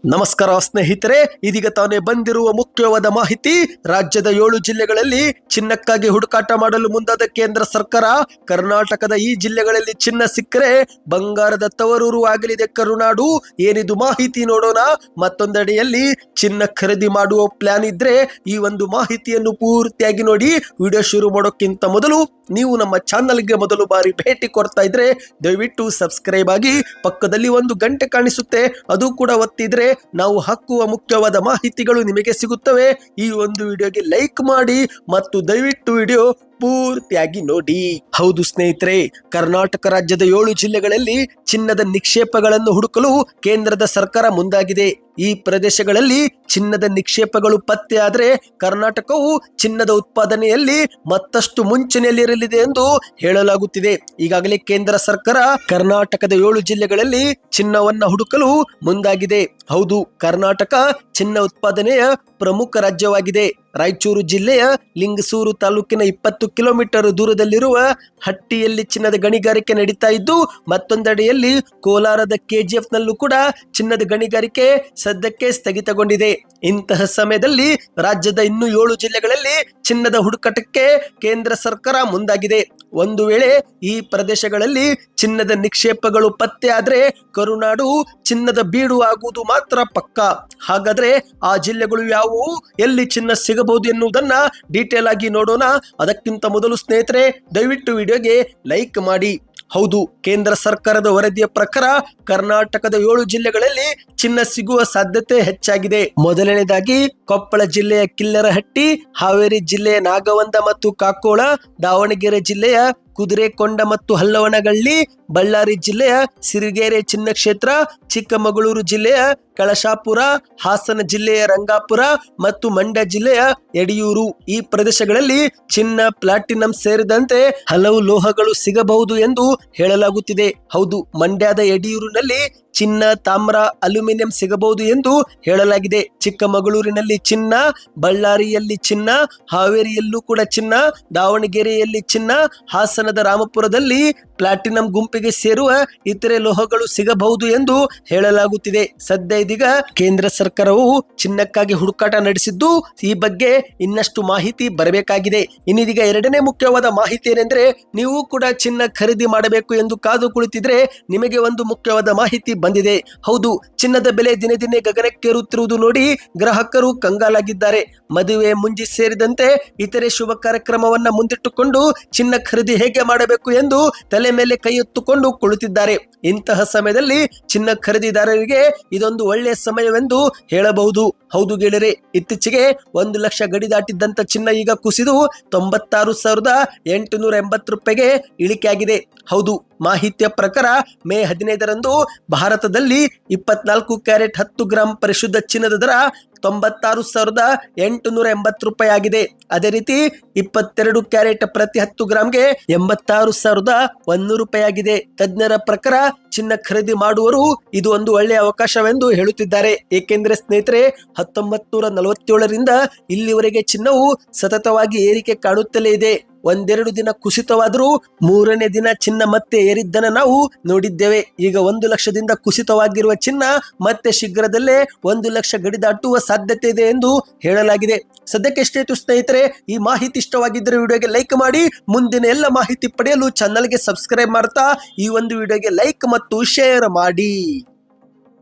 ನಮಸ್ಕಾರ ಸ್ನೇಹಿತರೆ, ಇದೀಗ ತಾನೇ ಬಂದಿರುವ ಮುಖ್ಯವಾದ ಮಾಹಿತಿ. ರಾಜ್ಯದ 7 ಜಿಲ್ಲೆಗಳಲ್ಲಿ ಚಿನ್ನಕ್ಕಾಗಿ ಹುಡುಕಾಟ ಮಾಡಲು ಮುಂದಾದ ಕೇಂದ್ರ ಸರ್ಕಾರ. ಕರ್ನಾಟಕದ ಈ ಜಿಲ್ಲೆಗಳಲ್ಲಿ ಚಿನ್ನ ಸಿಕ್ಕರೆ ಬಂಗಾರದ ತವರೂರು ಆಗಲಿದೆ ಕರುನಾಡು. ಏನಿದು ಮಾಹಿತಿ ನೋಡೋಣ. ಮತ್ತೊಂದೆಡೆಯಲ್ಲಿ ಚಿನ್ನ ಖರೀದಿ ಮಾಡುವ ಪ್ಲಾನ್ ಇದ್ರೆ ಈ ಒಂದು ಮಾಹಿತಿಯನ್ನು ಪೂರ್ತಿಯಾಗಿ ನೋಡಿ. ವಿಡಿಯೋ ಶುರು ಮಾಡೋಕ್ಕಿಂತ ಮೊದಲು ನೀವು ನಮ್ಮ ಚಾನಲ್ಗೆ ಮೊದಲು ಬಾರಿ ಭೇಟಿ ಕೊಡ್ತಾ ಇದ್ರೆ ದಯವಿಟ್ಟು ಸಬ್ಸ್ಕ್ರೈಬ್ ಆಗಿ, ಪಕ್ಕದಲ್ಲಿ ಒಂದು ಗಂಟೆ ಕಾಣಿಸುತ್ತೆ ಅದು ಕೂಡ ಒತ್ತಿದ್ರೆ ನಾವು ಹಾಕುವ ಮುಖ್ಯವಾದ ಮಾಹಿತಿಗಳು ನಿಮಗೆ ಸಿಗುತ್ತವೆ. ಈ ಒಂದು ವಿಡಿಯೋಗೆ ಲೈಕ್ ಮಾಡಿ ಮತ್ತು ದಯವಿಟ್ಟು ವಿಡಿಯೋ ಪೂರ್ತಿಯಾಗಿ ನೋಡಿ. ಹೌದು ಸ್ನೇಹಿತರೆ, ಕರ್ನಾಟಕ ರಾಜ್ಯದ 7 ಜಿಲ್ಲೆಗಳಲ್ಲಿ ಚಿನ್ನದ ನಿಕ್ಷೇಪಗಳನ್ನು ಹುಡುಕಲು ಕೇಂದ್ರದ ಸರ್ಕಾರ ಮುಂದಾಗಿದೆ. ಈ ಪ್ರದೇಶಗಳಲ್ಲಿ ಚಿನ್ನದ ನಿಕ್ಷೇಪಗಳು ಪತ್ತೆಯಾದರೆ ಕರ್ನಾಟಕವು ಚಿನ್ನದ ಉತ್ಪಾದನೆಯಲ್ಲಿ ಮತ್ತಷ್ಟು ಮುಂಚೂಣಿಯಲ್ಲಿರಲಿದೆ ಎಂದು ಹೇಳಲಾಗುತ್ತಿದೆ. ಈಗಾಗಲೇ ಕೇಂದ್ರ ಸರ್ಕಾರ ಕರ್ನಾಟಕದ 7 ಜಿಲ್ಲೆಗಳಲ್ಲಿ ಚಿನ್ನವನ್ನ ಹುಡುಕಲು ಮುಂದಾಗಿದೆ. ಹೌದು, ಕರ್ನಾಟಕ ಚಿನ್ನ ಉತ್ಪಾದನೆಯ ಪ್ರಮುಖ ರಾಜ್ಯವಾಗಿದೆ. ರಾಯಚೂರು ಜಿಲ್ಲೆಯ ಲಿಂಗಸೂರು ತಾಲೂಕಿನ 20 ಕಿಲೋಮೀಟರ್ ದೂರದಲ್ಲಿರುವ ಹಟ್ಟಿಯಲ್ಲಿ ಚಿನ್ನದ ಗಣಿಗಾರಿಕೆ ನಡೀತಾ ಇದ್ದು, ಮತ್ತೊಂದೆಡೆಯಲ್ಲಿ ಕೋಲಾರದ KGF ನಲ್ಲೂ ಕೂಡ ಚಿನ್ನದ ಗಣಿಗಾರಿಕೆ ಸದ್ಯಕ್ಕೆ ಸ್ಥಗಿತಗೊಂಡಿದೆ. ಇಂತಹ ಸಮಯದಲ್ಲಿ ರಾಜ್ಯದ ಇನ್ನೂ 7 ಜಿಲ್ಲೆಗಳಲ್ಲಿ ಚಿನ್ನದ ಹುಡುಕಾಟಕ್ಕೆ ಕೇಂದ್ರ ಸರ್ಕಾರ ಮುಂದಾಗಿದೆ. ಒಂದು ವೇಳೆ ಈ ಪ್ರದೇಶಗಳಲ್ಲಿ ಚಿನ್ನದ ನಿಕ್ಷೇಪಗಳು ಪತ್ತೆ ಆದ್ರೆ ಕರುನಾಡು ಚಿನ್ನದ ಬೀಡು ಆಗುವುದು ಮಾತ್ರ ಪಕ್ಕಾ. ಹಾಗಾದ್ರೆ ಆ ಜಿಲ್ಲೆಗಳು ಯಾವುವು, ಎಲ್ಲಿ ಚಿನ್ನ ಸಿಗಬಹುದು ಎನ್ನುವುದನ್ನ ಡೀಟೇಲ್ ಆಗಿ ನೋಡೋಣ. ಅದಕ್ಕಿಂತ ಮೊದಲು ಸ್ನೇಹಿತರೆ, ದಯವಿಟ್ಟು ವಿಡಿಯೋಗೆ ಲೈಕ್ ಮಾಡಿ. ಹೌದು, ಕೇಂದ್ರ ಸರ್ಕಾರದ ವರದಿಯ ಪ್ರಕಾರ ಕರ್ನಾಟಕದ 7 ಜಿಲ್ಲೆಗಳಲ್ಲಿ ಚಿನ್ನ ಸಿಗುವ ಸಾಧ್ಯತೆ ಹೆಚ್ಚಾಗಿದೆ. ಮೊದಲನೇದಾಗಿ ಕೊಪ್ಪಳ ಜಿಲ್ಲೆಯ ಕಿಲ್ಲರಹಟ್ಟಿ, ಹಾವೇರಿ ಜಿಲ್ಲೆಯ ನಾಗವಂದ ಮತ್ತು ಕಾಕೋಳ, ದಾವಣಗೆರೆ ಜಿಲ್ಲೆಯ ಕುದುರೆಕೊಂಡ ಮತ್ತು ಹಲ್ಲವನಗಳ್ಳಿ, ಬಳ್ಳಾರಿ ಜಿಲ್ಲೆಯ ಸಿರಿಗೆರೆ ಚಿನ್ನಕ್ಷೇತ್ರ, ಚಿಕ್ಕಮಗಳೂರು ಜಿಲ್ಲೆಯ ಕಳಶಾಪುರ, ಹಾಸನ ಜಿಲ್ಲೆಯ ರಂಗಾಪುರ ಮತ್ತು ಮಂಡ್ಯ ಜಿಲ್ಲೆಯ ಯಡಿಯೂರು. ಈ ಪ್ರದೇಶಗಳಲ್ಲಿ ಚಿನ್ನ, ಪ್ಲಾಟಿನಂ ಸೇರಿದಂತೆ ಹಲವು ಲೋಹಗಳು ಸಿಗಬಹುದು ಎಂದು ಹೇಳಲಾಗುತ್ತಿದೆ. ಹೌದು, ಮಂಡ್ಯದ ಯಡಿಯೂರಿನಲ್ಲಿ ಚಿನ್ನ, ತಾಮ್ರ, ಅಲ್ಯೂಮಿನಿಯಂ ಸಿಗಬಹುದು ಎಂದು ಹೇಳಲಾಗಿದೆ. ಚಿಕ್ಕಮಗಳೂರಿನಲ್ಲಿ ಚಿನ್ನ, ಬಳ್ಳಾರಿಯಲ್ಲಿ ಚಿನ್ನ, ಹಾವೇರಿಯಲ್ಲೂ ಕೂಡ ಚಿನ್ನ, ದಾವಣಗೆರೆಯಲ್ಲಿ ಚಿನ್ನ, ಹಾಸನದ ರಾಮಪುರದಲ್ಲಿ ಪ್ಲಾಟಿನಂ ಗುಂಪಿಗೆ ಸೇರುವ ಇತರೆ ಲೋಹಗಳು ಸಿಗಬಹುದು ಎಂದು ಹೇಳಲಾಗುತ್ತಿದೆ. ಸದ್ಯ ಇದೀಗ ಕೇಂದ್ರ ಸರ್ಕಾರವು ಚಿನ್ನಕ್ಕಾಗಿ ಹುಡುಕಾಟ ನಡೆಸಿದ್ದು, ಈ ಬಗ್ಗೆ ಇನ್ನಷ್ಟು ಮಾಹಿತಿ ಬರಬೇಕಾಗಿದೆ. ಇನ್ನಿದೀಗ ಎರಡನೇ ಮುಖ್ಯವಾದ ಮಾಹಿತಿ ಏನೆಂದ್ರೆ, ನೀವು ಕೂಡ ಚಿನ್ನ ಖರೀದಿ ಮಾಡಬೇಕು ಎಂದು ಕಾದು ಕುಳಿತಿದ್ರೆ ನಿಮಗೆ ಒಂದು ಮುಖ್ಯವಾದ ಮಾಹಿತಿ ಬಂದಿದೆ. ಹೌದು, ಚಿನ್ನದ ಬೆಲೆ ದಿನೇ ದಿನೇ ಗಗನಕ್ಕೇರುತ್ತಿರುವುದು ನೋಡಿ ಗ್ರಾಹಕರು ಕಂಗಾಲಾಗಿದ್ದಾರೆ. ಮದುವೆ, ಮುಂಜಿ ಸೇರಿದಂತೆ ಇತರೆ ಶುಭ ಕಾರ್ಯಕ್ರಮವನ್ನ ಮುಂದಿಟ್ಟುಕೊಂಡು ಚಿನ್ನ ಖರೀದಿ ಹೇಗೆ ಮಾಡಬೇಕು ಎಂದು ತಲೆ ಮೇಲೆ ಕೈ ಎತ್ತುಕೊಂಡು ಕುಳಿತಿದ್ದಾರೆ. ಇಂತಹ ಸಮಯದಲ್ಲಿ ಚಿನ್ನ ಖರೀದಿದಾರರಿಗೆ ಇದೊಂದು ಒಳ್ಳೆಯ ಸಮಯವೆಂದು ಹೇಳಬಹುದು. ಹೌದು ಗೆಳೆಯರೆ, ಇತ್ತೀಚೆಗೆ 1 ಲಕ್ಷ ಗಡಿ ದಾಟಿದ್ದಂತ ಚಿನ್ನ ಈಗ ಕುಸಿದು 96,880 ರೂಪಾಯಿಗೆ ಇಳಿಕೆಯಾಗಿದೆ. ಹೌದು, ಮಾಹಿತಿಯ ಪ್ರಕಾರ ಮೇ 15ರಂದು ಭಾರತದಲ್ಲಿ 24 ಕ್ಯಾರೆಟ್ 10 ಗ್ರಾಂ ಪರಿಶುದ್ಧ ಚಿನ್ನದ ದರ 96,880 ರೂಪಾಯಿ ಆಗಿದೆ. ಅದೇ ರೀತಿ 22 ಕ್ಯಾರೆಟ್ ಪ್ರತಿ 10 ಗ್ರಾಂಗೆ 86,100 ರೂಪಾಯಿ ಆಗಿದೆ. ತಜ್ಞರ ಪ್ರಕಾರ ಚಿನ್ನ ಖರೀದಿ ಮಾಡುವವರು ಇದು ಒಂದು ಒಳ್ಳೆಯ ಅವಕಾಶವೆಂದು ಹೇಳುತ್ತಿದ್ದಾರೆ. ಏಕೆಂದ್ರೆ ಸ್ನೇಹಿತರೆ, 1947ರಿಂದ ಇಲ್ಲಿವರೆಗೆ ಚಿನ್ನವು ಸತತವಾಗಿ ಏರಿಕೆ ಕಾಣುತ್ತಲೇ ಇದೆ. ಒಂದೆರಡು ದಿನ ಕುಸಿತವಾದರೂ 3ನೇ ದಿನ ಚಿನ್ನ ಮತ್ತೆ ಏರಿದ್ದನ್ನು ನಾವು ನೋಡಿದ್ದೇವೆ. ಈಗ 1 ಲಕ್ಷದಿಂದ ಕುಸಿತವಾಗಿರುವ ಚಿನ್ನ ಮತ್ತೆ ಶೀಘ್ರದಲ್ಲೇ 1 ಲಕ್ಷ ಗಡಿ ದಾಟುವ ಸಾಧ್ಯತೆ ಇದೆ ಎಂದು ಹೇಳಲಾಗಿದೆ. ಸದ್ಯಕ್ಕೆ ಎಷ್ಟಾಯ್ತು ಸ್ನೇಹಿತರೆ, ಈ ಮಾಹಿತಿ ಇಷ್ಟವಾಗಿದ್ದರೆ ವಿಡಿಯೋಗೆ ಲೈಕ್ ಮಾಡಿ. ಮುಂದಿನ ಎಲ್ಲ ಮಾಹಿತಿ ಪಡೆಯಲು ಚಾನಲ್ಗೆ ಸಬ್ಸ್ಕ್ರೈಬ್ ಮಾಡ್ತಾ ಈ ಒಂದು ವಿಡಿಯೋಗೆ ಲೈಕ್ ಮತ್ತು ಶೇರ್ ಮಾಡಿ.